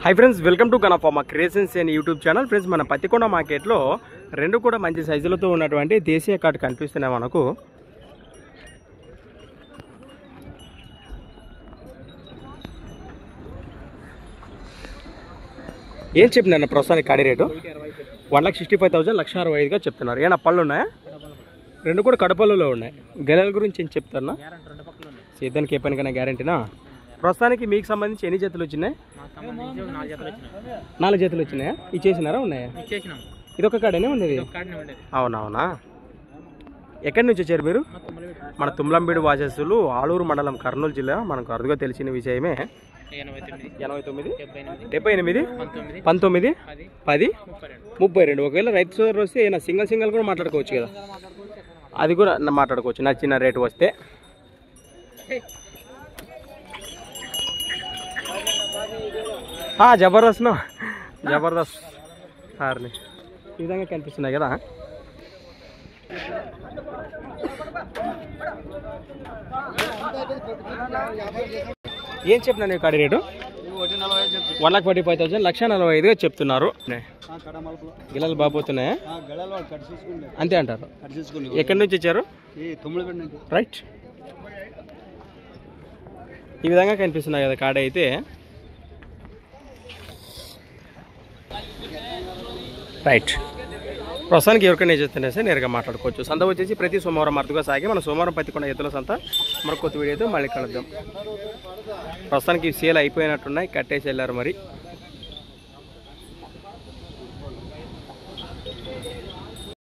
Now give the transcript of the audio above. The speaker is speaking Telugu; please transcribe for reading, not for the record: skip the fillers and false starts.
हाई फ्रेंड्स वेलकम टू गणफार्मा creations and YouTube channel friends मन पत्तिकोंड मार्केट लो రెండు కూడా మంచి సైజులతో ఉన్నటువంటి దేశీయ కార్డ్ కనిపిస్తున్నాయి మనకు ఏం చెప్పినారు ప్రస్తుతానికి కాడి రేటు 1,65,000 1,65,000 గా చెప్తున్నారు ఏనా పళ్ళు ఉన్నాయా రెండు కూడా కడపల్లులో ఉన్నాయి గెలల గురించి ఏం చెప్తారనా సీదానికి ఏ పనికైనా గ్యారెంటీనా ప్రస్తుతానికి మీకు సంబంధించి ఎన్ని జతలు వచ్చినాయి నాలుగు జతలు వచ్చినాయా ఇచ్చేసినారా ఉన్నాయా ఇదొక కాడనే ఉండేది అవునవునా ఎక్కడి నుంచి వచ్చారు మీరు మన తుమ్లంబీడు వాసస్సులు ఆలూరు మండలం కర్నూలు జిల్లా మనకు అరుదుగా తెలిసిన విషయమే 89 78 19 10 32 ఒకవేళ రైతు సోదరు వస్తే ఏమైనా సింగల్ కూడా మాట్లాడుకోవచ్చు కదా అది కూడా మాట్లాడుకోవచ్చు నచ్చిన రేటు వస్తే జబర్దస్త్ సార్ని ఈ విధంగా కనిపిస్తున్నాయి కదా ఏం చెప్పినా నీ కాడి రేటు 1,45,000 1,45,000 చెప్తున్నారు గిల్లలు బాగుపోతున్నాయా అంతే అంటారు ఎక్కడి నుంచి వచ్చారు రైట్ ఈ విధంగా కనిపిస్తున్నాయి కదా కాడ అయితే రైట్ ప్రస్తుతానికి ఎవరికైనా చేస్తున్నా సరే నేరుగా మాట్లాడుకోవచ్చు సంత వచ్చేసి ప్రతి సోమవారం అరుదుగా సాగి మన సోమవారం పత్తికొండ ఎద్దుల సంత మరొక కొత్త వీడియోతో మళ్ళీ కలుద్దాం ప్రస్తుతానికి సేల్ అయిపోయినట్టున్నాయి కట్టేసి వెళ్ళారు మరి